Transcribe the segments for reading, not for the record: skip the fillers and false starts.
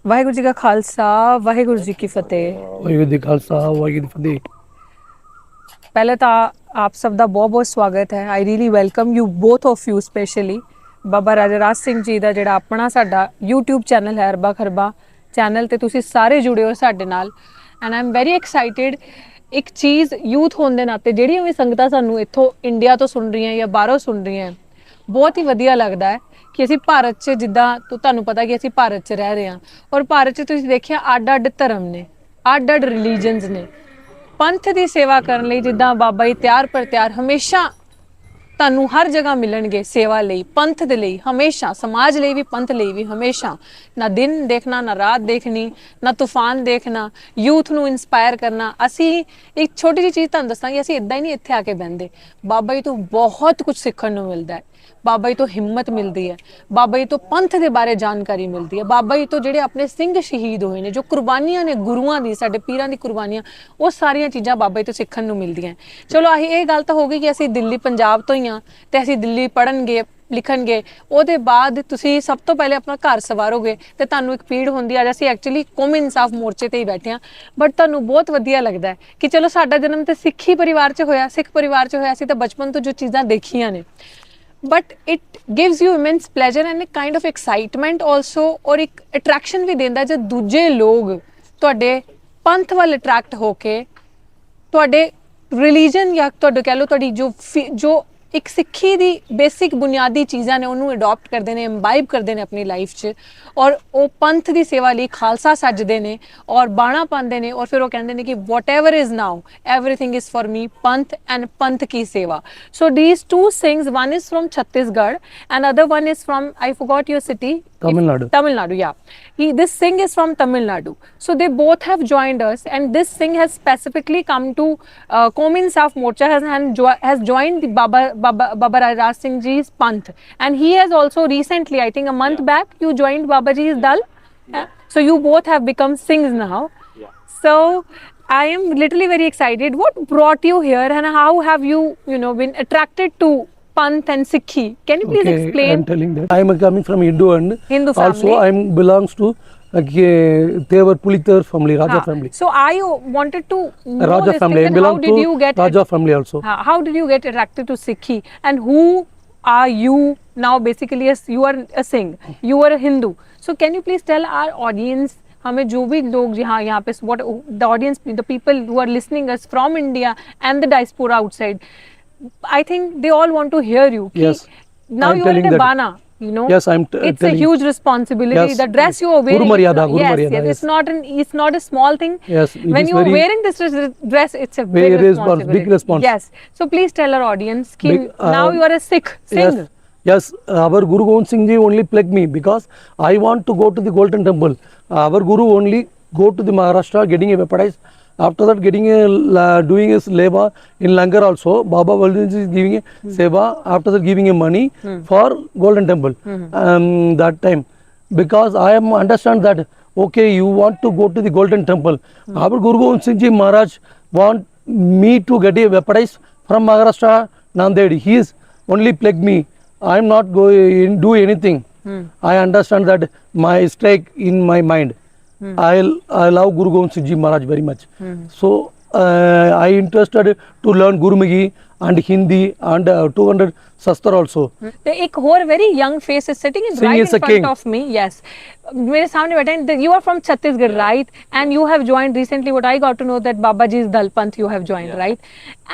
ਵਾਹਿਗੁਰੂ ਜੀ ਕਾ ਖਾਲਸਾ ਵਾਹਿਗੁਰੂ ਜੀ ਕੀ ਫਤਿਹ। ਵਾਹਿਗੁਰੂ ਜੀ ਕਾ ਖਾਲਸਾ ਵਾਹਿਗੁਰੂ ਜੀ ਕੀ ਫਤਿਹ। ਪਹਿਲੇ ਤਾਂ ਆਪ ਸਭ ਦਾ ਬਹੁਤ ਬਹੁਤ ਸਵਾਗਤ ਹੈ। I really welcome you both of you specially. Baba Raja Raj Singh ji ਦਾ ਜਿਹੜਾ ਆਪਣਾ ਸਾਡਾ YouTube ਚੈਨਲ ਹੈ ਅਰਬਾ ਖਰਬਾ ਚੈਨਲ ਤੇ ਤੁਸੀਂ ਸਾਰੇ ਜੁੜੇ ਹੋ ਸਾਡੇ ਨਾਲ and I am very excited. ਇੱਕ ਚੀਜ਼ ਯੂਥ ਹੋਣ ਦੇ ਨਾਤੇ ਜਿਹੜੀਆਂ ਵੀ ਸੰਗਤਾਂ ਸਾਨੂੰ ਇੱਥੋਂ ਇੰਡੀਆ ਤੋਂ ਸੁਣ ਰਹੀਆਂ ਜਾਂ ਬਾਹਰੋਂ ਸੁਣ ਰਹੀਆਂ, ਬਹੁਤ ਹੀ ਵਧੀਆ ਲੱਗਦਾ ਹੈ ਕਿ ਅਸੀਂ ਭਾਰਤ 'ਚ ਜਿੱਦਾਂ ਤੁਹਾਨੂੰ ਪਤਾ ਕਿ ਅਸੀਂ ਭਾਰਤ 'ਚ ਰਹਿ ਰਹੇ ਹਾਂ ਔਰ ਭਾਰਤ 'ਚ ਤੁਸੀਂ ਦੇਖਿਆ ਅੱਡ-ਅੱਡ ਧਰਮ ਨੇ, ਅੱਡ-ਅੱਡ ਰਿਲੀਜਨਸ ਨੇ। ਪੰਥ ਦੀ ਸੇਵਾ ਕਰਨ ਲਈ ਜਿੱਦਾਂ ਬਾਬਾ ਜੀ ਤਿਆਰ ਪਰ ਤਿਆਰ ਹਮੇਸ਼ਾ ਤੁਹਾਨੂੰ ਹਰ ਜਗ੍ਹਾ ਮਿਲਣਗੇ ਸੇਵਾ ਲਈ, ਪੰਥ ਦੇ ਲਈ ਹਮੇਸ਼ਾ, ਸਮਾਜ ਲਈ ਵੀ ਪੰਥ ਲਈ ਵੀ ਹਮੇਸ਼ਾ। ਨਾ ਦਿਨ ਦੇਖਣਾ ਨਾ ਰਾਤ ਦੇਖਣੀ ਨਾ ਤੂਫਾਨ ਦੇਖਣਾ, ਯੂਥ ਨੂੰ ਇਨਸਪਾਇਰ ਕਰਨਾ। ਅਸੀਂ ਇੱਕ ਛੋਟੀ ਜਿਹੀ ਚੀਜ਼ ਤੁਹਾਨੂੰ ਦੱਸਾਂਗੇ, ਅਸੀਂ ਇਦਾਂ ਹੀ ਨਹੀਂ ਇੱਥੇ ਆ ਕੇ ਬਹਿੰਦੇ। ਬਾਬਾ ਜੀ ਤੋਂ ਬਹੁਤ ਕੁਝ ਸਿੱਖਣ ਨੂੰ ਮਿਲਦਾ ਹੈ। ਬਾਬਾ ਜੀ ਤੋਂ ਹਿੰਮਤ ਮਿਲਦੀ ਹੈ, ਬਾਬਾ ਜੀ ਤੋਂ ਪੰਥ ਦੇ ਬਾਰੇ ਜਾਣਕਾਰੀ ਮਿਲਦੀ ਹੈ, ਬਾਬਾ ਜੀ ਤੋਂ ਜਿਹੜੇ ਆਪਣੇ ਸਿੰਘ ਸ਼ਹੀਦ ਹੋਏ ਨੇ, ਜੋ ਕੁਰਬਾਨੀਆਂ ਨੇ ਗੁਰੂਆਂ ਦੀ, ਸਾਡੇ ਪੀਰਾਂ ਦੀ ਕੁਰਬਾਨੀਆਂ, ਉਹ ਸਾਰੀਆਂ ਚੀਜ਼ਾਂ ਬਾਬਾ ਜੀ ਤੋਂ ਸਿੱਖਣ ਨੂੰ ਮਿਲਦੀਆਂ। ਚਲੋ ਆਹੀ ਇਹ ਗੱਲ ਤਾਂ ਹੋ ਗਈ ਕਿ ਅਸੀਂ ਦਿੱਲੀ ਪੰਜਾਬ ਤੋਂ ਹੀ ਹਾਂ ਤੇ ਅਸੀਂ ਦਿੱਲੀ ਪੜ੍ਹਨਗੇ ਲਿਖਣਗੇ। ਉਹਦੇ ਬਾਅਦ ਤੁਸੀਂ ਸਭ ਤੋਂ ਪਹਿਲੇ ਆਪਣਾ ਘਰ ਸਵਾਰੋਗੇ ਤੇ ਤੁਹਾਨੂੰ ਇੱਕ ਪੀੜ ਹੁੰਦੀ ਆ। ਅਸੀਂ ਐਕਚੁਅਲੀ ਕੌਮੀ ਇਨਸਾਫ ਮੋਰਚੇ ਤੇ ਹੀ ਬੈਠੇ ਹਾਂ, ਬਟ ਤੁਹਾਨੂੰ ਬਹੁਤ ਵਧੀਆ ਲੱਗਦਾ ਕਿ ਚਲੋ ਸਾਡਾ ਜਨਮ ਤੇ ਸਿੱਖੀ ਪਰਿਵਾਰ 'ਚ ਹੋਇਆ, ਸਿੱਖ ਪਰਿਵਾਰ 'ਚ ਹੋਇਆ। ਅਸੀਂ ਤਾਂ ਬਚਪਨ ਤੋਂ ਜੋ ਚੀਜ਼ਾਂ ਦੇਖੀਆਂ ਨੇ, but it gives you immense pleasure and a kind of excitement also, ਔਰ ਇੱਕ attraction ਵੀ ਦਿੰਦਾ ਜਦ ਦੂਜੇ ਲੋਕ ਤੁਹਾਡੇ ਪੰਥ ਵੱਲ ਅਟਰੈਕਟ ਹੋ ਕੇ ਤੁਹਾਡੇ ਰਿਲੀਜਨ ਜਾਂ ਤੁਹਾਡੇ ਕਹਿ ਲਓ ਤੁਹਾਡੀ ਜੋ ਇੱਕ ਸਿੱਖੀ ਦੀ ਬੇਸਿਕ ਬੁਨਿਆਦੀ ਚੀਜ਼ਾਂ ਨੇ ਉਹਨੂੰ ਅਡਾਪਟ ਕਰਦੇ ਨੇ, ਇੰਬਾਈਬ ਕਰਦੇ ਨੇ ਆਪਣੀ ਲਾਈਫ 'ਚ, ਔਰ ਉਹ ਪੰਥ ਦੀ ਸੇਵਾ ਲਈ ਖਾਲਸਾ ਸੱਜਦੇ ਨੇ ਔਰ ਬਾਣਾ ਪਾਉਂਦੇ ਨੇ ਔਰ ਫਿਰ ਉਹ ਕਹਿੰਦੇ ਨੇ ਕਿ whatever is now everything is for me Panth and ਪੰਥ ਕੀ ਸੇਵਾ। ਸੋ these two sings, one is from Chhattisgarh and other one is from, I forgot your city, Tamil Nadu. Tamil Nadu, yeah. This sing is from Tamil Nadu. So they both have joined us and this sing has specifically come to Qawmi Insaf Morcha has joined the Baba Raj Singh Ji's Panth, and he has also recently, I think a month back, you joined Baba Ji's Dal. So you both have become sings now. So I am literally very excited. What brought you here and how have you been attracted to Panth and Sikhi? Can you please explain? I'm telling that I am coming from Hindu and Hindu also family. I am belongs to Tevar Pulitar family, Raja family. So I wanted to know Raja this family. thing, I that how belong did to you get Raja family also. how did you get attracted to Sikhi and who are you now? Basically yes, you are a Singh, you are a Hindu. So can you please tell our audience, हमें जो भी लोग यहाँ पे what the audience, the people who are listening us from India and the diaspora outside, I think they all want to hear you. Yes. Now I'm you are in telling a that. bana, Yes, I'm it's a telling. huge responsibility. Yes, The dress you are wearing, Guru Maryada, it's, Guru yes, Maryada, yes, yes. it's not a small thing. Yes, it When is you are very wearing this dress, it's a very big responsibility. big response. Yes. So please tell our audience ki Big, now you are a Sikh. Singh. Yes, yes. Our Guru Gobind Singh Ji only plagued me because I want to go to the Golden Temple. Our Guru only go to the Maharashtra, getting a baptized. After that, getting a doing his labor in Langar also. Baba Valdin is giving a seva. After that, giving a money for Golden Temple. That time, because I am understand that okay, you want to go to the Golden Temple. Our Guru Gobind Singh Ji Maharaj want me to get a baptized from Maharashtra, Nanded. He is only plague me. I am not going do anything. I understand that my stake in my mind. I love Guru Gobind Singh Ji Maharaj very much. So I interested to learn Gurumukhi and Hindi and 200 Sastra also. The एक और very young face is sitting in Singh right in is a front king. of me. Yes, मेरे सामने बैठे हैं. You are from Chhattisgarh, right? And you have joined recently. What I got to know that Babaji's Dal Panth you have joined, right?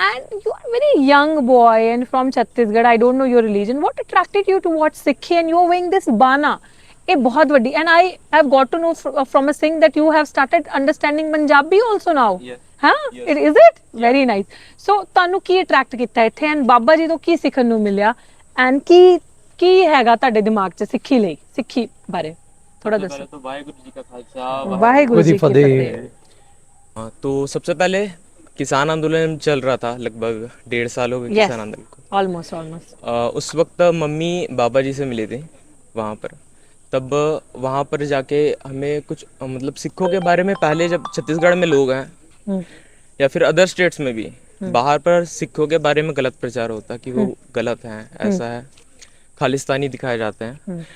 And you are very young boy and from Chhattisgarh. I don't know your religion. What attracted you towards Sikhi and you are wearing this bana? ये बहुत बड़ी. And I have got to know from a Singh that you have started understanding Punjabi also now. Yes. ਹਾਂ is it very nice. So ਤੁਹਾਨੂੰ ਕੀ attract ਕੀਤਾ ਇੱਥੇ and Baba ji ਤੋਂ ਕੀ ਸਿੱਖਣ ਨੂੰ ਮਿਲਿਆ ਐਂਡ ਕੀ ਹੈਗਾ ਤੁਹਾਡੇ ਦਿਮਾਗ 'ਚ ਸਿੱਖੀ ਲਈ, ਸਿੱਖੀ ਬਾਰੇ ਥੋੜਾ ਦੱਸੋ। तो वाहिगुरु जी का खालसा। ਵਾਹਿਗੁਰੂ ਜੀ ਕੀ ਫਤਿਹ। हाँ, तो सबसे पहले किसान आंदोलन चल रहा था, लगभग 1.5 साल हो गए Yes. किसान आंदोलन को। ऑलमोस्ट उस वक्त मम्मी बाबा जी से मिले थे वहाँ पर। तब वहाँ पर जाके हमें कुछ मतलब सिखों के बारे में, पहले जब छत्तीसगढ़ में लोग हैं या फिर अदर स्टेट्स में भी बाहर पर सिखों के बारे में गलत प्रचार होता है कि वो गलत हैं, ऐसा है, खालिस्तानी दिखाए जाते हैं।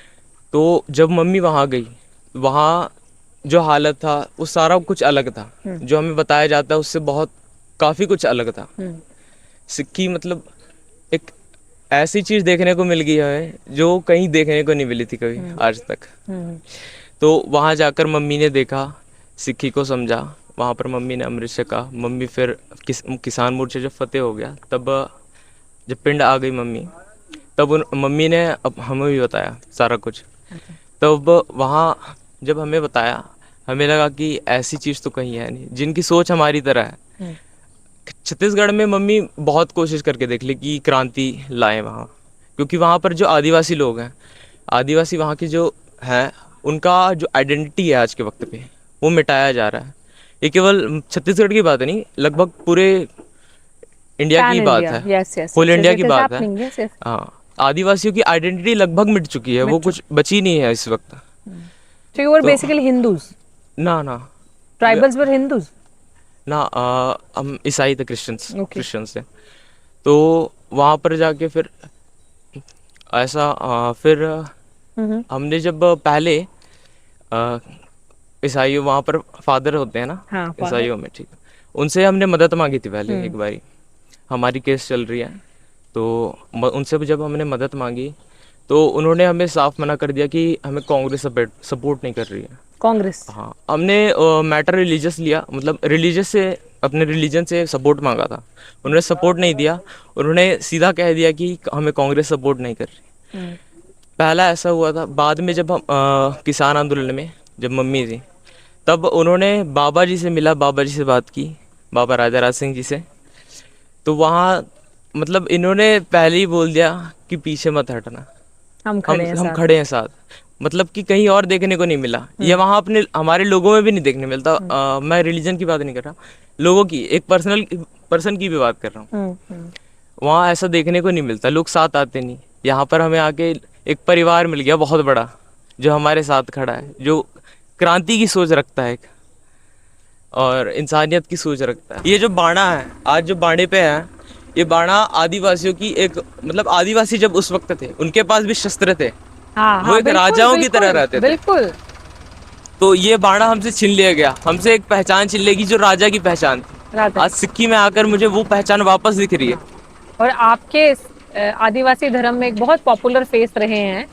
तो जब मम्मी वहाँ गई, वहाँ जो हालत था वो सारा कुछ अलग था, जो हमें बताया जाता है उससे बहुत काफ़ी कुछ अलग था। सिक्की मतलब एक ऐसी चीज़ देखने को मिल गई है जो कहीं देखने को नहीं मिली थी कभी आज तक। तो वहाँ जाकर मम्मी ने देखा, सिक्की को समझा, वहाँ पर मम्मी ने अमृत छका। मम्मी फिर किसान मोर्चा जब फतेह हो गया तब जब पिंड आ गई मम्मी, तब मम्मी ने अब हमें भी बताया सारा कुछ। तब वहाँ जब हमें बताया, हमें लगा कि ऐसी चीज़ तो कहीं है नहीं जिनकी सोच हमारी तरह है। छत्तीसगढ़ में मम्मी बहुत कोशिश करके देख ली कि क्रांति लाए वहाँ, क्योंकि वहाँ पर जो आदिवासी लोग हैं, आदिवासी वहाँ की जो हैं, उनका जो आइडेंटिटी है आज के वक्त पे वो मिटाया जा रहा है। ये केवल छत्तीसगढ़ की बात नहीं, लगभग पूरे इंडिया की बात है, होल इंडिया की बात है। हाँ, आदिवासियों की आइडेंटिटी लगभग मिट चुकी है, वो कुछ बची नहीं है इस वक्त। So you were basically Hindus. ना ना Tribals were Hindus. ना, हम ईसाई थे, क्रिश्चियंस थे। तो वहाँ पर जाके फिर ऐसा फिर हमने जब पहले ईसाइयों, वहाँ पर फादर होते हैं ना, हाँ, ईसाइयों में, ठीक है, उनसे हमने मदद मांगी थी पहले एक बारी, हमारी केस चल रही है। तो उनसे जब हमने मदद मांगी तो उन्होंने हमें साफ मना कर दिया कि हमें कांग्रेस सपोर्ट नहीं कर रही है। कांग्रेस? हाँ, हमने मैटर रिलीजियस लिया, मतलब रिलीजियस से, अपने रिलीजन से सपोर्ट मांगा था, उन्होंने सपोर्ट नहीं दिया। उन्होंने सीधा कह दिया कि हमें कांग्रेस सपोर्ट नहीं कर रही। पहला ऐसा हुआ था। बाद में जब हम किसान आंदोलन में जब मम्मी थी, तब उन्होंने बाबा जी से मिला, बाबा जी से बात की, बाबा राजा राज सिंह जी से। तो वहाँ मतलब इन्होंने पहले ही बोल दिया कि पीछे मत हटना, हम खड़े हैं साथ। मतलब कि कहीं और देखने को नहीं मिला ये, वहाँ अपने हमारे लोगों में भी नहीं देखने मिलता। मैं रिलीजन की बात नहीं कर रहा, लोगों की, एक पर्सन की भी बात कर रहा हूँ। वहाँ ऐसा देखने को नहीं मिलता, लोग साथ आते नहीं। यहाँ पर हमें आके एक परिवार मिल गया बहुत बड़ा, जो हमारे साथ खड़ा है, जो क्रांति की सोच रखता है और इंसानियत की सोच रखता है। ये जो बाणा है, आज जो बाणे पे है, ये बाणा आदिवासियों की एक, मतलब आदिवासी जब उस वक्त थे, उनके पास भी शस्त्र थे। हाँ, वो एक राजाओं की तरह रहते थे। बिल्कुल। तो ये बाणा हमसे छीन लिया गया, हमसे एक पहचान छीन लेगी जो राजा की पहचान थी। आज सिक्की में आकर मुझे वो पहचान वापस दिख रही है। और आपके आदिवासी धर्म में एक बहुत पॉपुलर फेस रहे हैं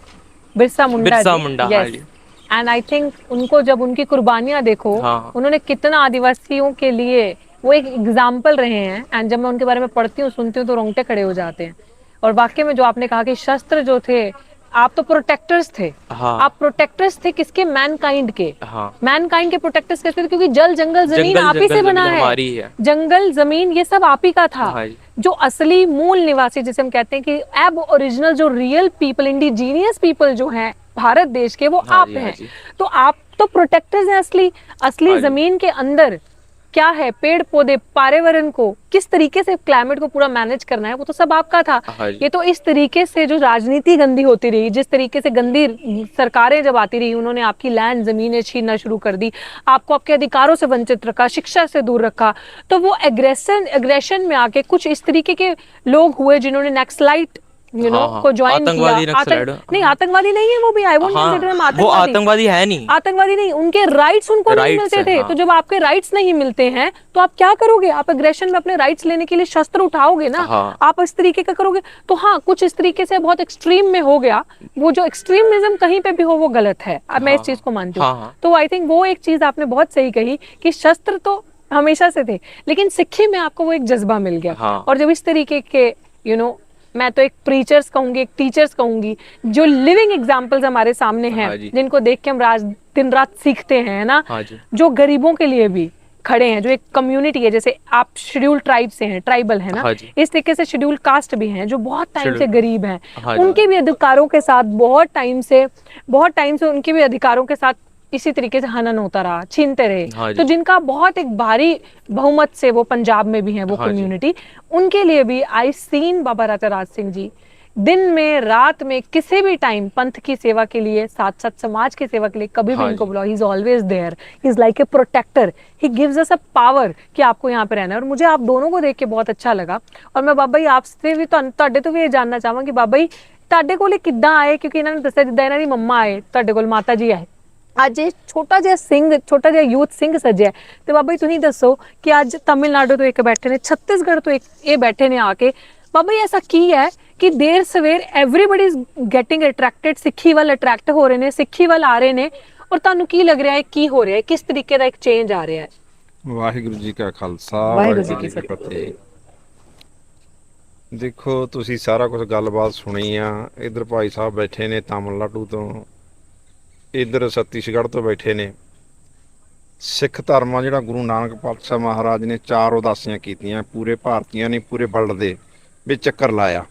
बिरसा मुंडा। हाँ जी। एंड आई थिंक उनको जब उनकी कुर्बानियां देखो, हाँ। उन्होंने कितना आदिवासियों के लिए वो एक एग्जाम्पल रहे हैं। एंड जब मैं उनके बारे में पढ़ती हूँ, सुनती हूँ, तो रोंगटे खड़े हो जाते हैं। और वाकई में जो आपने कहा कि शस्त्र जो थे, आप तो प्रोटेक्टर्स थे। हाँ। आप प्रोटेक्टर्स थे किसके? मैनकाइंड के। हाँ। मैनकाइंड के प्रोटेक्टर्स कैसे थे? क्योंकि जल जंगल जमीन आप ही से बना है, जंगल जमीन ये सब आप ही का था। हाँ। जो असली मूल निवासी, जिसे हम कहते हैं कि एब ओरिजिनल, जो रियल पीपल, इंडिजीनियस पीपल जो हैं भारत देश के, वो आप हैं। तो आप तो प्रोटेक्टर्स हैं असली जमीन के अंदर क्या है, पेड़ पौधे, पर्यावरण को किस तरीके से, क्लाइमेट को पूरा मैनेज करना है, वो तो सब आपका था। ये तो इस तरीके से जो राजनीति गंदी होती रही, जिस तरीके से गंदी सरकारें जब आती रही, उन्होंने आपकी लैंड, जमीनें छीनना शुरू कर दी, आपको आपके अधिकारों से वंचित रखा, शिक्षा से दूर रखा। तो वो एग्रेशन में आके कुछ इस तरीके के लोग हुए जिन्होंने नक्सलाइट को ज्वाइन किया। नहीं, आतंकवादी नहीं है वो भी। आई वोंट कंसीडर हिम आतंकवादी। वो आतंकवादी है नहीं, आतंकवादी नहीं, उनके राइट्स उनको नहीं मिलते थे। तो जब आपके राइट्स नहीं मिलते हैं तो आप क्या करोगे? आप एग्रेशन में अपने राइट्स लेने के लिए शस्त्र उठाओगे ना। आप इस तरीके का करोगे। तो हाँ, कुछ इस तरीके से बहुत एक्सट्रीम में हो गया। वो जो एक्सट्रीमिज्म कहीं पे भी हो, वो गलत है। अब मैं इस चीज को मानती हूँ। तो आई थिंक वो एक चीज आपने बहुत सही कही कि शस्त्र तो हमेशा से थे, लेकिन सिक्खी में आपको वो एक जज्बा मिल गया। और जब इस तरीके के मैं तो एक प्रीचर्स कहूंगी, एक टीचर्स कहूंगी, जो लिविंग एग्जांपल्स हमारे सामने हैं, जिनको देख के हम दिन रात सीखते हैं ना, जो गरीबों के लिए भी खड़े हैं, जो एक कम्युनिटी है, जैसे आप शेड्यूल ट्राइब से हैं, ट्राइबल है ना, इस तरीके से शेड्यूल कास्ट भी हैं जो बहुत टाइम से गरीब हैं, उनके भी अधिकारों के साथ बहुत टाइम से उनके भी अधिकारों के साथ इसी तरीके से हनन होता रहा, छीनते रहे। तो जिनका बहुत एक भारी बहुमत से वो पंजाब में भी हैं, वो कम्युनिटी, उनके लिए भी आई सीन बाबा राजा राज सिंह जी दिन में रात में किसी भी टाइम पंथ की सेवा के लिए, साथ साथ समाज की सेवा के लिए कभी भी इनको बुलाओ, he is always there, he is like a protector, he gives us a power कि आपको यहाँ पे रहना है। और मुझे आप दोनों को देख के बहुत अच्छा लगा। और मैं बाबा जी आपसे भी ਤੁਹਾਡੇ ਤੋਂ ਵੀ ਇਹ ਜਾਨਣਾ ਚਾਹਾਂਗੀ, ਬਾਬਾ ਜੀ ਤੁਹਾਡੇ ਕੋਲੇ ਕਿੱਦਾਂ ਆਏ? ਕਿਉਂਕਿ ਇਹਨਾਂ ਨੇ ਦੱਸਿਆ ਜਿੱਦਾਂ ਇਹਨਾਂ ਦੀ ਮੰਮਾ ਆਏ ਤੁਹਾਡੇ ਕੋਲ, ਮਾਤਾ ਜੀ ਆਏ, ਅੱਜ ਇਹ ਛੋਟਾ ਜਿਹਾ ਯੂਥ ਸਿੰਘ ਸੱਜਿਆ ਤੇ ਬਾਬਾ ਜੀ ਤੁਸੀਂ ਦੱਸੋ ਕਿ ਅੱਜ ਤਮਿਲਨਾਡੂ ਤੋਂ ਇੱਕ ਬੈਠੇ ਨੇ, ਛੱਤੀਸਗੜ੍ਹ ਤੋਂ ਇੱਕ ਇਹ ਬੈਠੇ ਨੇ ਆ ਕੇ। ਬਾਬਾ ਜੀ ਐਸਾ ਕੀ ਹੈ ਕਿ ਦੇਰ ਸਵੇਰ ਐਵਰੀਬਾਡੀ ਇਜ਼ ਗੈਟਿੰਗ ਅਟਰੈਕਟਡ, ਸਿੱਖੀ ਵੱਲ ਅਟਰੈਕਟ ਹੋ ਰਹੇ ਨੇ, ਸਿੱਖੀ ਵੱਲ ਆ ਰਹੇ ਨੇ, ਔਰ ਤੁਹਾਨੂੰ ਕੀ ਲੱਗ ਰਿਹਾ ਹੈ ਕੀ ਹੋ ਰਿਹਾ ਹੈ, ਕਿਸ ਤਰੀਕੇ ਦਾ ਇੱਕ ਚੇਂਜ ਆ ਰਿਹਾ ਹੈ? ਵਾਹਿਗੁਰੂ ਜੀ ਕਾ ਖਾਲਸਾ, ਵਾਹਿਗੁਰੂ ਜੀ ਵਾਹਿਗੁਰੂ ਜੀ ਕੀ ਕੀ ਫਤਿਹ। ਦੇਖੋ ਤੁਸੀਂ ਸਾਰਾ ਕੁਝ ਗੱਲਬਾਤ ਸੁਣੀ ਆ। ਇੱਧਰ ਭਾਈ ਸਾਹਿਬ ਬੈਠੇ ਨੇ ਤਾਮਿਲਨਾਡੂ ਤੋਂ, ਇੱਧਰ ਛੱਤੀਸਗੜ੍ਹ ਤੋਂ ਬੈਠੇ ਨੇ। ਸਿੱਖ ਧਰਮ ਆ ਜਿਹੜਾ ਗੁਰੂ ਨਾਨਕ ਪਾਤਸ਼ਾਹ ਮਹਾਰਾਜ ਨੇ 4 ਉਦਾਸੀਆਂ ਕੀਤੀਆਂ, ਪੂਰੇ ਭਾਰਤੀਆਂ ਨੇ ਪੂਰੇ ਵਰਲਡ ਦੇ ਵਿੱਚ ਚੱਕਰ ਲਾਇਆ।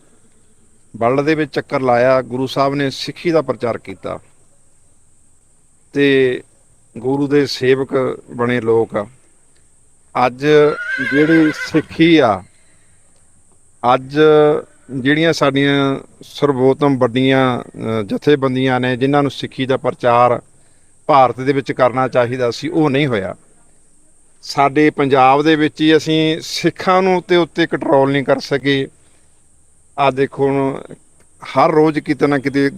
ਵਰਲਡ ਦੇ ਵਿੱਚ ਚੱਕਰ ਲਾਇਆ, ਗੁਰੂ ਸਾਹਿਬ ਨੇ ਸਿੱਖੀ ਦਾ ਪ੍ਰਚਾਰ ਕੀਤਾ ਤੇ ਗੁਰੂ ਦੇ ਸੇਵਕ ਬਣੇ ਲੋਕ। ਅੱਜ ਜਿਹੜੀ ਸਿੱਖੀ ਆ, ਅੱਜ ਜਿਹੜੀਆਂ ਸਾਡੀਆਂ ਸਰਵੋਤਮ ਵੱਡੀਆਂ ਜਥੇਬੰਦੀਆਂ ਨੇ ਜਿਨ੍ਹਾਂ ਨੂੰ ਸਿੱਖੀ ਦਾ ਪ੍ਰਚਾਰ ਭਾਰਤ ਦੇ ਵਿੱਚ ਕਰਨਾ ਚਾਹੀਦਾ ਸੀ, ਉਹ ਨਹੀਂ ਹੋਇਆ। ਸਾਡੇ ਪੰਜਾਬ ਦੇ ਵਿੱਚ ਹੀ ਅਸੀਂ ਸਿੱਖਾਂ ਨੂੰ ਉੱਤੇ ਕੰਟਰੋਲ ਨਹੀਂ ਕਰ ਸਕੇ। ਆ ਦੇਖੋ ਹੁਣ ਹਰ ਰੋਜ਼ ਕਿਤੇ ਨਾ ਕਿਤੇ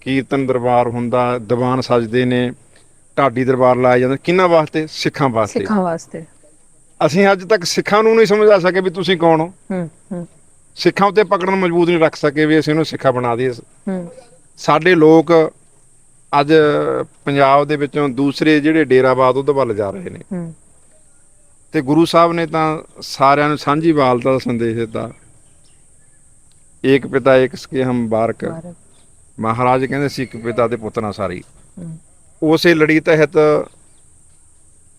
ਕੀਰਤਨ ਦਰਬਾਰ ਹੁੰਦਾ, ਦੀਵਾਨ ਸਜਦੇ ਨੇ, ਢਾਡੀ ਦਰਬਾਰ ਲਾਇਆ ਜਾਂਦਾ। ਕਿਹਨਾਂ ਵਾਸਤੇ? ਸਿੱਖਾਂ ਵਾਸਤੇ। ਸਿੱਖਾਂ ਵਾਸਤੇ। ਅਸੀਂ ਅੱਜ ਤੱਕ ਸਿੱਖਾਂ ਨੂੰ ਨਹੀਂ ਸਮਝਾ ਸਕੇ ਵੀ ਤੁਸੀਂ ਕੌਣ ਹੋ। ਸਿੱਖਾਂ ਉੱਤੇ ਪਕੜਨ ਮਜ਼ਬੂਤ ਨਹੀਂ ਰੱਖ ਸਕੇ ਵੀ ਅਸੀਂ ਉਹਨੂੰ ਸਿੱਖਾ ਬਣਾ ਦਈਏ। ਸਾਡੇ ਲੋਕ ਅੱਜ ਪੰਜਾਬ ਦੇ ਵਿੱਚੋਂ ਦੂਸਰੇ ਜਿਹੜੇ ਡੇਰਾਬਾਦ ਉਹਦੇ ਵੱਲ ਜਾ ਰਹੇ ਨੇ ਤੇ ਗੁਰੂ ਸਾਹਿਬ ਨੇ ਤਾਂ ਸਾਰਿਆਂ ਨੂੰ ਸਾਂਝੀਵਾਲਤਾ ਦਾ ਸੰਦੇਸ਼ ਦਿੱਤਾ। ਏਕ ਪਿਤਾ ਏਕ ਸਕੇ ਹਮ ਬਾਰਕ। ਮਹਾਰਾਜ ਕਹਿੰਦੇ ਸੀ ਇੱਕ ਪਿਤਾ ਦੇ ਪੁੱਤ ਨਾਲ ਸਾਰੀ। ਉਸੇ ਲੜੀ ਤਹਿਤ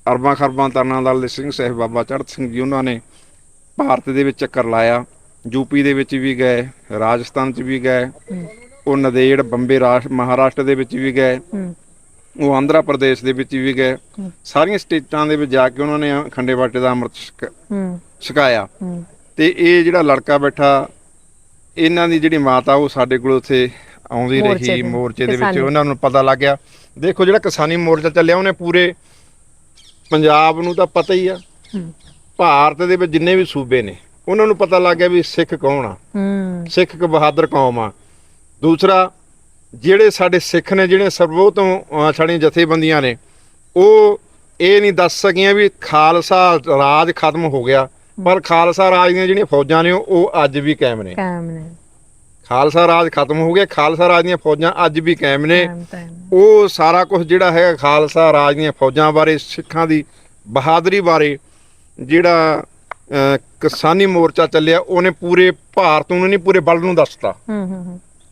ਅਰਬਾਂ ਖਰਬਾਂ ਤਰਨਾਂ ਦਲ ਦੇ ਸਿੰਘ ਸਾਹਿਬ ਬਾਬਾ ਚੜ੍ਹਤ ਸਿੰਘ ਜੀ ਉਹਨਾਂ ਨੇ ਭਾਰਤ ਦੇ ਵਿੱਚ ਚੱਕਰ ਲਾਇਆ। ਯੂਪੀ ਦੇ ਵਿੱਚ ਵੀ ਗਏ, ਰਾਜਸਥਾਨ 'ਚ ਵੀ ਗਏ, ਉਹ ਨੰਦੇੜ ਬੰਬੇ ਮਹਾਰਾਸ਼ਟਰ ਦੇ ਵਿੱਚ ਵੀ ਗਏ, ਉਹ ਆਂਧਰਾ ਪ੍ਰਦੇਸ਼ ਦੇ ਵਿੱਚ ਵੀ ਗਏ। ਸਾਰੀਆਂ ਸਟੇਟਾਂ ਦੇ ਵਿੱਚ ਜਾ ਕੇ ਉਹਨਾਂ ਨੇ ਖੰਡੇ ਬਾਟੇ ਦਾ ਅੰਮ੍ਰਿਤ ਛਕਾਇਆ। ਤੇ ਇਹ ਜਿਹੜਾ ਲੜਕਾ ਬੈਠਾ, ਇਹਨਾਂ ਦੀ ਜਿਹੜੀ ਮਾਤਾ ਉਹ ਸਾਡੇ ਕੋਲ ਉੱਥੇ ਆਉਂਦੀ ਰਹੀ ਮੋਰਚੇ ਦੇ ਵਿੱਚ। ਉਹਨਾਂ ਨੂੰ ਪਤਾ ਲੱਗ ਗਿਆ। ਦੇਖੋ ਜਿਹੜਾ ਕਿਸਾਨੀ ਮੋਰਚਾ ਚੱਲਿਆ ਉਹਨੇ ਪੂਰੇ ਪੰਜਾਬ ਨੂੰ ਤਾਂ ਪਤਾ ਹੀ ਆ, ਭਾਰਤ ਦੇ ਵਿੱਚ ਜਿੰਨੇ ਵੀ ਸੂਬੇ ਨੇ ਉਹਨਾਂ ਨੂੰ ਪਤਾ ਲੱਗ ਗਿਆ ਵੀ ਸਿੱਖ ਕੌਣ ਆ, ਸਿੱਖ ਇੱਕ ਬਹਾਦਰ ਕੌਮ ਆ। ਦੂਸਰਾ, ਜਿਹੜੇ ਸਾਡੇ ਸਿੱਖ ਨੇ, ਜਿਹੜੇ ਸਰਵੋਤਮ ਸਾਡੀਆਂ ਜਥੇਬੰਦੀਆਂ ਨੇ, ਉਹ ਇਹ ਨਹੀਂ ਦੱਸ ਸਕੀਆਂ ਵੀ ਖਾਲਸਾ ਰਾਜ ਖਤਮ ਹੋ ਗਿਆ, ਪਰ ਖਾਲਸਾ ਰਾਜ ਦੀਆਂ ਜਿਹੜੀਆਂ ਫੌਜਾਂ ਨੇ ਉਹ ਅੱਜ ਵੀ ਕਾਇਮ ਨੇ। ਖਾਲਸਾ ਰਾਜ ਖਤਮ ਹੋ ਗਿਆ, ਖਾਲਸਾ ਰਾਜ ਦੀਆਂ ਫੌਜਾਂ ਅੱਜ ਵੀ ਕਾਇਮ ਨੇ। ਉਹ ਸਾਰਾ ਕੁਝ ਜਿਹੜਾ ਹੈਗਾ ਖਾਲਸਾ ਰਾਜ ਦੀਆਂ ਫੌਜਾਂ ਬਾਰੇ, ਸਿੱਖਾਂ ਦੀ ਬਹਾਦਰੀ ਬਾਰੇ ਜਿਹੜਾ ਕਿਸਾਨੀ ਮੋਰਚਾ ਚੱਲਿਆ, ਉਹਨੇ ਪੂਰੇ ਭਾਰਤ ਨੂੰ ਨਹੀਂ ਪੂਰੇ ਵਰਲਡ ਨੂੰ ਦੱਸਤਾ।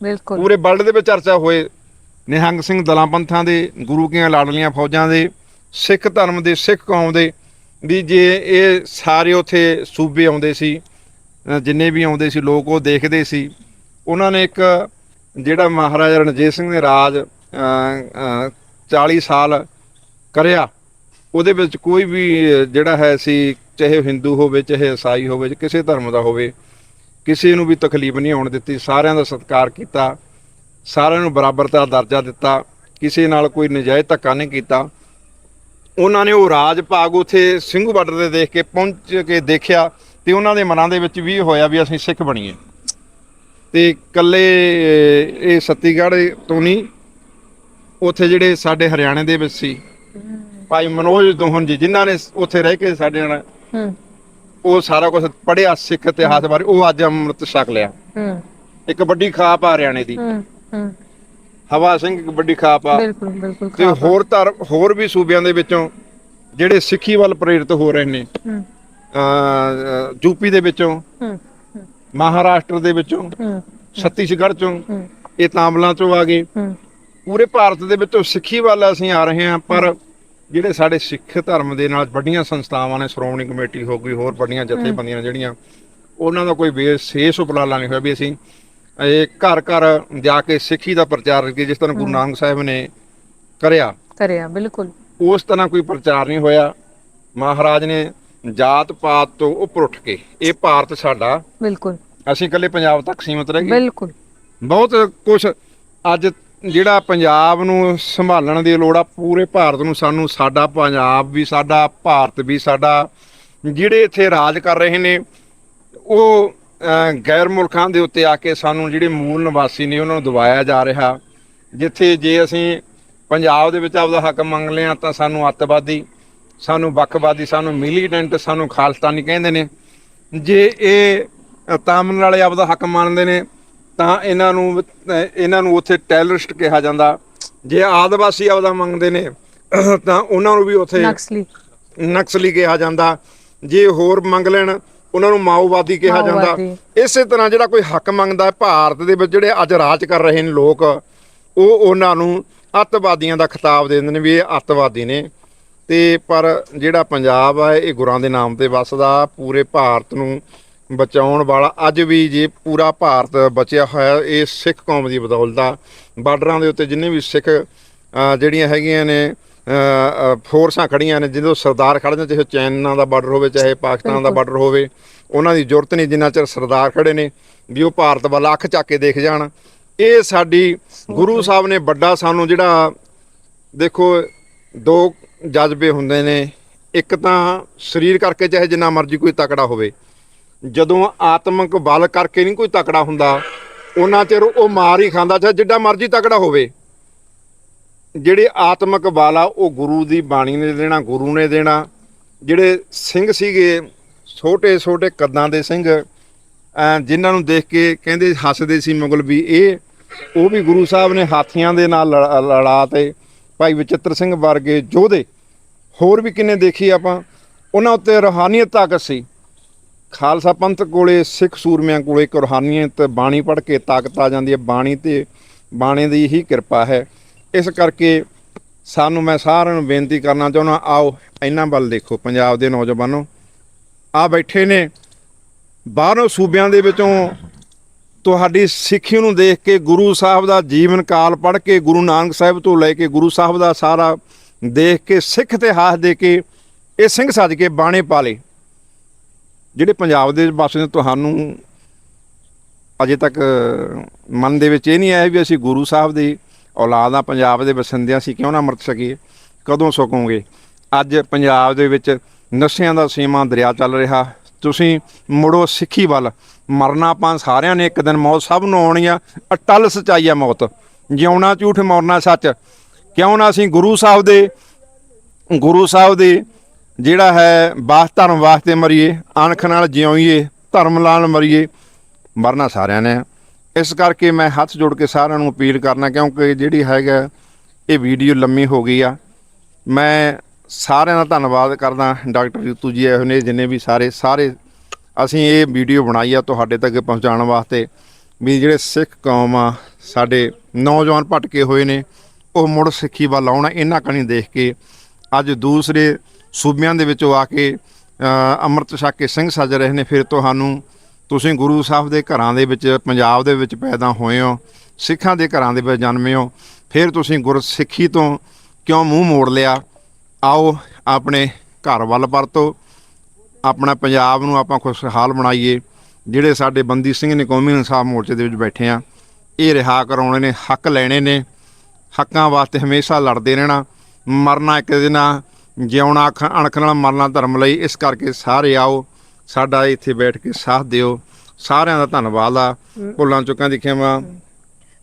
ਬਿਲਕੁਲ ਪੂਰੇ ਵਰਲਡ ਦੇ ਵਿੱਚ ਚਰਚਾ ਹੋਏ ਨਿਹੰਗ ਸਿੰਘ ਦਲਾਂ ਪੰਥਾਂ ਦੇ, ਗੁਰੂ ਕੀਆਂ ਲਾਡਲੀਆਂ ਫੌਜਾਂ ਦੇ, ਸਿੱਖ ਧਰਮ ਦੇ, ਸਿੱਖ ਕੌਮ ਦੇ, ਵੀ ਜੇ ਇਹ ਸਾਰੇ ਉੱਥੇ ਸੂਬੇ ਆਉਂਦੇ ਸੀ, ਜਿੰਨੇ ਵੀ ਆਉਂਦੇ ਸੀ ਲੋਕ, ਉਹ ਦੇਖਦੇ ਸੀ। ਉਹਨਾਂ ਨੇ ਇੱਕ ਜਿਹੜਾ ਮਹਾਰਾਜਾ ਰਣਜੀਤ ਸਿੰਘ ਨੇ ਰਾਜ 40 ਸਾਲ ਕਰਿਆ, ਉਹਦੇ ਵਿੱਚ ਕੋਈ ਵੀ ਜਿਹੜਾ ਹੈ ਸੀ, ਚਾਹੇ ਹਿੰਦੂ ਹੋਵੇ, ਚਾਹੇ ਈਸਾਈ ਹੋਵੇ, ਕਿਸੇ ਧਰਮ ਦਾ ਹੋਵੇ, ਕਿਸੇ ਨੂੰ ਵੀ ਤਕਲੀਫ ਨਹੀਂ ਆਉਣ ਦਿੱਤੀ। ਸਾਰਿਆਂ ਦਾ ਸਤਿਕਾਰ ਕੀਤਾ, ਸਾਰਿਆਂ ਨੂੰ ਬਰਾਬਰਤਾ ਦਾ ਦਰਜਾ ਦਿੱਤਾ, ਕਿਸੇ ਨਾਲ ਕੋਈ ਨਜਾਇਜ਼ ਧੱਕਾ ਨਹੀਂ ਕੀਤਾ। ਉਹਨਾਂ ਨੇ ਉਹ ਰਾਜ ਭਾਗ ਉੱਥੇ ਸਿੰਘੂ ਬਾਰਡਰ ਤੇ ਦੇਖ ਕੇ ਪਹੁੰਚ ਕੇ ਦੇਖਿਆ ਤੇ ਉਹਨਾਂ ਦੇ ਮਨਾਂ ਦੇ ਵਿੱਚ ਵੀ ਹੋਇਆ ਵੀ ਅਸੀਂ ਸਿੱਖ ਬਣੀਏ। ਤੇ ਇਕੱਲੇ ਇਹ ਛੱਤੀਸਗੜ੍ਹ ਤੋਂ ਨਹੀਂ, ਉੱਥੇ ਜਿਹੜੇ ਸਾਡੇ ਹਰਿਆਣੇ ਦੇ ਵਿੱਚ ਸੀ ਭਾਈ ਮਨੋਜ ਦੋਹਨ ਜੀ, ਜਿਨ੍ਹਾਂ ਨੇ ਉੱਥੇ ਰਹਿ ਕੇ ਸਾਡੇ ਨਾਲ ਉਹ ਸਾਰਾ ਕੁਝ ਪੜ੍ਹਿਆ ਸਿੱਖ ਇਤਿਹਾਸ ਬਾਰੇ, ਉਹ ਅੱਜ ਅੰਮ੍ਰਿਤ ਛਕ ਲਿਆ। ਇੱਕ ਵੱਡੀ ਖਾਪ ਆ ਹਰਿਆਣੇ ਦੀ, ਹਵਾ ਸਿੰਘ ਇੱਕ ਵੱਡੀ ਖਾਪ ਆ। ਤੇ ਹੋਰ ਵੀ ਸੂਬਿਆਂ ਦੇ ਵਿੱਚੋਂ ਜਿਹੜੇ ਸਿੱਖੀ ਵੱਲ ਪ੍ਰੇਰਿਤ ਹੋ ਰਹੇ ਨੇ, ਯੂਪੀ ਦੇ ਵਿੱਚੋਂ, ਮਹਾਰਾਸ਼ਟਰ ਦੇ ਵਿੱਚੋਂ, ਛੱਤੀਸਗੜ੍ਹ ਚੋਂ, ਇਹ ਤਾਮਿਲਾਂ ਚੋਂ ਆ ਗਏ। ਪੂਰੇ ਭਾਰਤ ਦੇ ਵਿੱਚੋਂ ਸਿੱਖੀ ਵੱਲ ਅਸੀਂ ਆ ਰਹੇ ਹਾਂ। ਪਰ ਜਿਹੜੇ ਸਾਡੇ ਸਿੱਖ ਧਰਮ ਦੇ ਨਾਲ ਵੱਡੀਆਂ ਸੰਸਥਾਵਾਂ ਨੇ, ਸ਼੍ਰੋਮਣੀ ਕਮੇਟੀ ਹੋ ਗਈ, ਹੋਰ ਵੱਡੀਆਂ ਜਥੇਬੰਦੀਆਂ ਜਿਹੜੀਆਂ, ਉਹਨਾਂ ਦਾ ਕੋਈ ਵਿਸ਼ੇਸ਼ ਉਪਰਾਲਾ ਨਹੀਂ ਹੋਇਆ ਵੀ ਅਸੀਂ ਇਹ ਘਰ ਘਰ ਜਾ ਕੇ ਸਿੱਖੀ ਦਾ ਪ੍ਰਚਾਰ ਕਰੀਏ, ਜਿਸ ਤਰ੍ਹਾਂ ਗੁਰੂ ਨਾਨਕ ਸਾਹਿਬ ਨੇ ਕਰਿਆ। ਬਿਲਕੁਲ ਉਸ ਤਰ੍ਹਾਂ ਕੋਈ ਪ੍ਰਚਾਰ ਨਹੀਂ ਹੋਇਆ। ਮਹਾਰਾਜ ਨੇ ਜਾਤ ਪਾਤ ਤੋਂ ਉੱਪਰ ਉੱਠ ਕੇ, ਇਹ ਭਾਰਤ ਸਾਡਾ, ਬਿਲਕੁਲ ਅਸੀਂ ਇਕੱਲੇ ਪੰਜਾਬ ਤੱਕ ਸੀਮਤ ਰਹਿ ਗਏ। ਬਿਲਕੁਲ ਬਹੁਤ ਕੁਝ ਅੱਜ ਜਿਹੜਾ ਪੰਜਾਬ ਨੂੰ ਸੰਭਾਲਣ ਦੀ ਲੋੜ ਆ, ਪੂਰੇ ਭਾਰਤ ਨੂੰ, ਸਾਨੂੰ ਸਾਡਾ ਪੰਜਾਬ ਵੀ ਸਾਡਾ, ਭਾਰਤ ਵੀ ਸਾਡਾ। ਜਿਹੜੇ ਇੱਥੇ ਰਾਜ ਕਰ ਰਹੇ ਨੇ ਉਹ ਗੈਰ ਮੁਲਕਾਂ ਦੇ ਉੱਤੇ ਆ ਕੇ ਸਾਨੂੰ ਜਿਹੜੇ ਮੂਲ ਨਿਵਾਸੀ ਨੇ ਉਹਨਾਂ ਨੂੰ ਦਬਾਇਆ ਜਾ ਰਿਹਾ। ਜਿੱਥੇ ਜੇ ਅਸੀਂ ਪੰਜਾਬ ਦੇ ਵਿੱਚ ਆਪਦਾ ਹੱਕ ਮੰਗ ਲਿਆ ਤਾਂ ਸਾਨੂੰ ਅੱਤਵਾਦੀ, ਸਾਨੂੰ ਵੱਖਵਾਦੀ, ਸਾਨੂੰ ਮਿਲੀਟੈਂਟ, ਸਾਨੂੰ ਖਾਲਿਸਤਾਨੀ ਕਹਿੰਦੇ ਨੇ। ਜੇ ਇਹ ਤਾਮਿਲ ਵਾਲੇ ਆਪਦਾ ਹੱਕ ਮੰਨਦੇ ਨੇ ਤਾਂ ਇਹਨਾਂ ਨੂੰ ਉੱਥੇ ਟੈਰਰਿਸਟ ਕਿਹਾ ਜਾਂਦਾ। ਜੇ ਆਦਿਵਾਸੀ ਆਪਦਾ ਮੰਗਦੇ ਨੇ ਤਾਂ ਉਹਨਾਂ ਨੂੰ ਵੀ ਉੱਥੇ ਨਕਸਲੀ ਕਿਹਾ ਜਾਂਦਾ। ਜੇ ਹੋਰ ਮੰਗ ਲੈਣ ਉਹਨਾਂ ਨੂੰ ਮਾਓਵਾਦੀ ਕਿਹਾ ਜਾਂਦਾ। ਇਸੇ ਤਰ੍ਹਾਂ ਜਿਹੜਾ ਕੋਈ ਹੱਕ ਮੰਗਦਾ ਭਾਰਤ ਦੇ ਵਿੱਚ, ਜਿਹੜੇ ਅੱਜ ਰਾਜ ਕਰ ਰਹੇ ਨੇ ਲੋਕ, ਉਹ ਉਹਨਾਂ ਨੂੰ ਅੱਤਵਾਦੀਆਂ ਦਾ ਖਿਤਾਬ ਦੇ ਦਿੰਦੇ ਨੇ ਵੀ ਇਹ ਅੱਤਵਾਦੀ ਨੇ। ਤੇ ਪਰ ਜਿਹੜਾ ਪੰਜਾਬ ਆ ਇਹ ਗੁਰਾਂ ਦੇ ਨਾਮ ਤੇ ਵੱਸਦਾ, ਪੂਰੇ ਭਾਰਤ ਨੂੰ ਬਚਾਉਣ ਵਾਲਾ। ਅੱਜ ਵੀ ਜੇ ਪੂਰਾ ਭਾਰਤ ਬਚਿਆ ਹੋਇਆ ਇਹ ਸਿੱਖ ਕੌਮ ਦੀ ਬਦੌਲਤ ਆ। ਬਾਰਡਰਾਂ ਦੇ ਉੱਤੇ ਜਿੰਨੇ ਵੀ ਸਿੱਖ ਜਿਹੜੀਆਂ ਹੈਗੀਆਂ ਨੇ ਫੋਰਸਾਂ ਖੜੀਆਂ ਨੇ, ਜਦੋਂ ਸਰਦਾਰ ਖੜ੍ਹਦੇ ਨੇ, ਚਾਹੇ ਚਾਈਨਾ ਦਾ ਬਾਰਡਰ ਹੋਵੇ ਚਾਹੇ ਪਾਕਿਸਤਾਨ ਦਾ ਬਾਰਡਰ ਹੋਵੇ, ਉਹਨਾਂ ਦੀ ਜ਼ਰੂਰਤ ਨਹੀਂ ਜਿੰਨਾ ਚਿਰ ਸਰਦਾਰ ਖੜੇ ਨੇ ਵੀ ਉਹ ਭਾਰਤ ਵੱਲ ਅੱਖ ਚੱਕ ਕੇ ਦੇਖ ਜਾਣ। ਇਹ ਸਾਡੀ ਗੁਰੂ ਸਾਹਿਬ ਨੇ ਵੱਡਾ ਸਾਨੂੰ ਜਿਹੜਾ, ਦੇਖੋ ਦੋ ਜਜ਼ਬੇ ਹੁੰਦੇ ਨੇ, ਇੱਕ ਤਾਂ ਸਰੀਰ ਕਰਕੇ ਚਾਹੇ ਜਿੰਨਾ ਮਰਜ਼ੀ ਕੋਈ ਤਕੜਾ ਹੋਵੇ, ਜਦੋਂ ਆਤਮਿਕ ਬਲ ਕਰਕੇ ਨਹੀਂ ਕੋਈ ਤਕੜਾ ਹੁੰਦਾ ਉਹਨਾਂ ਚਿਰ ਉਹ ਮਾਰ ਹੀ ਖਾਂਦਾ, ਚਾਹੇ ਜਿੱਡਾ ਮਰਜ਼ੀ ਤਕੜਾ ਹੋਵੇ। ਜਿਹੜੇ ਆਤਮਿਕ ਬਲ ਆ ਉਹ ਗੁਰੂ ਦੀ ਬਾਣੀ ਨੇ ਦੇਣਾ, ਗੁਰੂ ਨੇ ਦੇਣਾ। ਜਿਹੜੇ ਸਿੰਘ ਸੀਗੇ ਛੋਟੇ ਛੋਟੇ ਕੱਦਾਂ ਦੇ ਸਿੰਘ, ਜਿਨ੍ਹਾਂ ਨੂੰ ਦੇਖ ਕੇ ਕਹਿੰਦੇ ਹੱਸਦੇ ਸੀ ਮੁਗਲ ਵੀ ਉਹ ਵੀ ਗੁਰੂ ਸਾਹਿਬ ਨੇ ਹਾਥੀਆਂ ਦੇ ਨਾਲ ਲੜਾ ਤੇ। ਭਾਈ ਬਚਿੱਤਰ ਸਿੰਘ ਵਰਗੇ ਯੋਧੇ ਹੋਰ ਵੀ ਕਿੰਨੇ ਦੇਖੀ ਆਪਾਂ, ਉਹਨਾਂ ਉੱਤੇ ਰੂਹਾਨੀਅਤ ਤਾਕਤ ਸੀ। ਖਾਲਸਾ ਪੰਥ ਕੋਲੇ, ਸਿੱਖ ਸੂਰਮਿਆਂ ਕੋਲੇ ਇੱਕ ਰੂਹਾਨੀਅਤ, ਬਾਣੀ ਪੜ੍ਹ ਕੇ ਤਾਕਤ ਆ ਜਾਂਦੀ ਹੈ। ਬਾਣੀ ਤੇ ਬਾਣੀ ਦੀ ਹੀ ਕਿਰਪਾ ਹੈ। ਇਸ ਕਰਕੇ ਸਾਨੂੰ ਮੈਂ ਸਾਰਿਆਂ ਨੂੰ ਬੇਨਤੀ ਕਰਨਾ ਚਾਹੁੰਦਾ, ਆਓ ਇਹਨਾਂ ਵੱਲ ਦੇਖੋ। ਪੰਜਾਬ ਦੇ ਨੌਜਵਾਨੋ ਆ ਬੈਠੇ ਨੇ, ਬਾਹਰੋਂ ਸੂਬਿਆਂ ਦੇ ਵਿੱਚੋਂ ਤੁਹਾਡੀ ਸਿੱਖੀ ਨੂੰ ਦੇਖ ਕੇ, ਗੁਰੂ ਸਾਹਿਬ ਦਾ ਜੀਵਨ ਕਾਲ ਪੜ੍ਹ ਕੇ, ਗੁਰੂ ਨਾਨਕ ਸਾਹਿਬ ਤੋਂ ਲੈ ਕੇ ਗੁਰੂ ਸਾਹਿਬ ਦਾ ਸਾਰਾ ਦੇਖ ਕੇ, ਸਿੱਖ ਇਤਿਹਾਸ ਦੇ ਕੇ ਇਹ ਸਿੰਘ ਸੱਜ ਕੇ ਬਾਣੇ ਪਾ ਲਏ। ਜਿਹੜੇ ਪੰਜਾਬ ਦੇ ਵਾਸਤੇ ਤੁਹਾਨੂੰ ਅਜੇ ਤੱਕ ਮਨ ਦੇ ਵਿੱਚ ਇਹ ਨਹੀਂ ਆਇਆ ਵੀ ਅਸੀਂ ਗੁਰੂ ਸਾਹਿਬ ਦੀ ਔਲਾਦ ਆ, ਪੰਜਾਬ ਦੇ ਵਸਿੰਦਿਆਂ ਸੀ, ਕਿਉਂ ਨਾ ਅੰਮ੍ਰਿਤ ਛਕੀਏ? ਕਦੋਂ ਸਕੋਗੇ? ਅੱਜ ਪੰਜਾਬ ਦੇ ਵਿੱਚ ਨਸ਼ਿਆਂ ਦਾ ਸੀਮਾ ਦਰਿਆ ਚੱਲ ਰਿਹਾ। ਤੁਸੀਂ ਮੁੜੋ ਸਿੱਖੀ ਵੱਲ। ਮਰਨਾ ਆਪਾਂ ਸਾਰਿਆਂ ਨੇ ਇੱਕ ਦਿਨ, ਮੌਤ ਸਭ ਨੂੰ ਆਉਣੀ ਆ, ਅਟੱਲ ਸੱਚਾਈ ਆ ਮੌਤ। ਜਿਉਣਾ ਝੂਠ, ਮਰਨਾ ਸੱਚ। ਕਿਉਂ ਨਾ ਅਸੀਂ ਗੁਰੂ ਸਾਹਿਬ ਦੇ ਜਿਹੜਾ ਹੈ ਧਰਮ ਵਾਸਤੇ ਮਰੀਏ, ਅਣਖ ਨਾਲ ਜਿਉਈਏ, ਧਰਮ ਨਾਲ ਮਰੀਏ। ਮਰਨਾ ਸਾਰਿਆਂ ਨੇ। ਇਸ ਕਰਕੇ ਮੈਂ ਹੱਥ ਜੋੜ ਕੇ ਸਾਰਿਆਂ ਨੂੰ ਅਪੀਲ ਕਰਨਾ, ਕਿਉਂਕਿ ਜਿਹੜੀ ਹੈਗਾ ਇਹ ਵੀਡੀਓ ਲੰਮੀ ਹੋ ਗਈ ਆ। ਮੈਂ ਸਾਰਿਆਂ ਦਾ ਧੰਨਵਾਦ ਕਰਦਾ। ਡਾਕਟਰ ਰੀਤੂ ਜੀ ਇਹੋ ਨੇ, ਜਿੰਨੇ ਵੀ ਸਾਰੇ ਅਸੀਂ ਇਹ ਵੀਡੀਓ ਬਣਾਈ ਆ ਤੁਹਾਡੇ ਤੱਕ ਪਹੁੰਚਾਉਣ ਵਾਸਤੇ ਵੀ ਜਿਹੜੇ ਸਿੱਖ ਕੌਮ ਆ, ਸਾਡੇ ਨੌਜਵਾਨ ਭਟਕੇ ਹੋਏ ਨੇ, ਉਹ ਮੁੜ ਸਿੱਖੀ ਵੱਲ ਆਉਣਾ। ਇਹਨਾਂ ਕਣੀ ਦੇਖ ਕੇ ਅੱਜ ਦੂਸਰੇ ਸੂਬਿਆਂ ਦੇ ਵਿੱਚੋਂ ਆ ਕੇ ਅੰਮ੍ਰਿਤ ਛਕ ਕੇ ਸਿੰਘ ਸੱਜ ਰਹੇ ਨੇ। ਫਿਰ ਤੁਸੀਂ ਗੁਰੂ ਸਾਹਿਬ ਦੇ ਘਰਾਂ ਦੇ ਵਿੱਚ, ਪੰਜਾਬ ਦੇ ਵਿੱਚ ਪੈਦਾ ਹੋਏ ਹੋ, ਸਿੱਖਾਂ ਦੇ ਘਰਾਂ ਦੇ ਵਿੱਚ ਜਨਮੇ ਹੋ, ਫਿਰ ਤੁਸੀਂ ਗੁਰਸਿੱਖੀ ਤੋਂ ਕਿਉਂ ਮੂੰਹ ਮੋੜ ਲਿਆ? ਆਓ ਆਪਣੇ ਘਰ ਵੱਲ ਪਰਤੋ, ਆਪਣਾ ਪੰਜਾਬ ਨੂੰ ਆਪਾਂ ਖੁਸ਼ਹਾਲ ਬਣਾਈਏ। ਜਿਹੜੇ ਸਾਡੇ ਬੰਦੀ ਸਿੰਘ ਨੇ ਕੌਮੀ ਇਨਸਾਫ ਮੋਰਚੇ ਦੇ ਵਿੱਚ ਬੈਠੇ ਆ, ਇਹ ਰਿਹਾ ਕਰਾਉਣੇ ਨੇ, ਹੱਕ ਲੈਣੇ ਨੇ। ਹੱਕਾਂ ਵਾਸਤੇ ਹਮੇਸ਼ਾ ਲੜਦੇ ਰਹਿਣਾ। ਮਰਨਾ ਇੱਕ ਦਿਨ, ਜਿਉਣਾ ਅਣਖ ਨਾਲ, ਮਰਨਾ ਧਰਮ ਲਈ। ਇਸ ਕਰਕੇ ਸਾਰੇ ਆਓ, ਸਾਡਾ ਇੱਥੇ ਬੈਠ ਕੇ ਸਾਥ ਦਿਓ। ਸਾਰਿਆਂ ਦਾ ਧੰਨਵਾਦ ਆ। ਭੁੱਲਾਂ ਚੁੱਕਾਂ ਦੀ ਖਿਮਾ।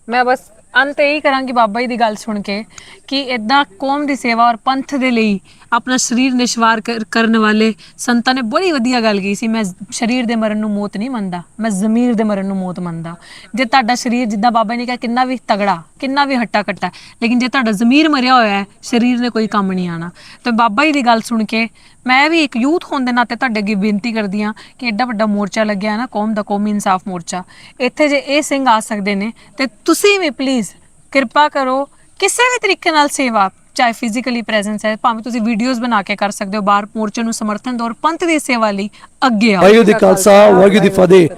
ਮੈਂ ਬਸ ਅੰਤ ਇਹੀ ਕਰਾਂਗੀ ਬਾਬਾ ਜੀ ਦੀ ਗੱਲ ਸੁਣ ਕੇ ਕਿ ਇੱਦਾਂ ਕੌਮ ਦੀ ਸੇਵਾ ਔਰ ਪੰਥ ਦੇ ਲਈ ਆਪਣਾ ਸਰੀਰ ਨਿਸ਼ਵਾਰ ਕਰਨ ਵਾਲੇ ਸੰਤਾਂ ਨੇ ਬੜੀ ਵਧੀਆ ਗੱਲ ਕੀਤੀ ਸੀ। ਮੈਂ ਸਰੀਰ ਦੇ ਮਰਨ ਨੂੰ ਮੌਤ ਨਹੀਂ ਮੰਨਦਾ, ਮੈਂ ਜ਼ਮੀਰ ਦੇ ਮਰਨ ਨੂੰ ਮੌਤ ਮੰਨਦਾ। ਜੇ ਤੁਹਾਡਾ ਸਰੀਰ, ਜਿੱਦਾਂ ਬਾਬਾ ਨੇ ਕਿਹਾ, ਕਿੰਨਾ ਵੀ ਤਗੜਾ, ਕਿੰਨਾ ਵੀ ਹੱਟਾ ਕੱਟਾ, ਲੇਕਿਨ ਜੇ ਤੁਹਾਡਾ ਜ਼ਮੀਰ ਮਰਿਆ ਹੋਇਆ ਹੈ, ਸਰੀਰ ਨੇ ਕੋਈ ਕੰਮ ਨਹੀਂ ਆਉਣਾ। ਤੇ ਬਾਬਾ ਜੀ ਦੀ ਗੱਲ ਸੁਣ ਕੇ ਮੈਂ ਵੀ ਇੱਕ ਯੂਥ ਹੋਣ ਦੇ ਨਾਤੇ ਤੁਹਾਡੇ ਅੱਗੇ ਬੇਨਤੀ ਕਰਦੀ ਹਾਂ ਕਿ ਐਡਾ ਵੱਡਾ ਮੋਰਚਾ ਲੱਗਿਆ ਨਾ ਕੌਮ ਦਾ, ਕੌਮੀ ਇਨਸਾਫ ਮੋਰਚਾ, ਇੱਥੇ ਜੇ ਇਹ ਸਿੰਘ ਆ ਸਕਦੇ ਨੇ ਤੇ ਤੁਸੀਂ ਵੀ ਪਲੀਜ਼ ਕਿਰਪਾ ਕਰੋ, ਕਿਸੇ ਵੀ ਤਰੀਕੇ ਨਾਲ ਸੇਵਾ, ਚਾਹੇ ਫਿਜ਼ੀਕਲੀ ਪ੍ਰੈਜ਼ੈਂਸ ਹੈ, ਭਾਵੇਂ ਤੁਸੀਂ ਵੀਡੀਓਜ਼ ਬਣਾ ਕੇ ਕਰ ਸਕਦੇ ਹੋ, ਬਾਹਰ ਮੋਰਚੇ ਨੂੰ ਸਮਰਥਨ ਦਿਓ ਔਰ ਪੰਥ ਦੀ ਸੇਵਾ ਲਈ ਅੱਗੇ ਆਓ। ਵਾਹਿਗੁਰੂ ਜੀ ਕਾ ਖਾਲਸਾ, ਵਾਹਿਗੁਰੂ ਜੀ ਕੀ ਫਤਿਹ।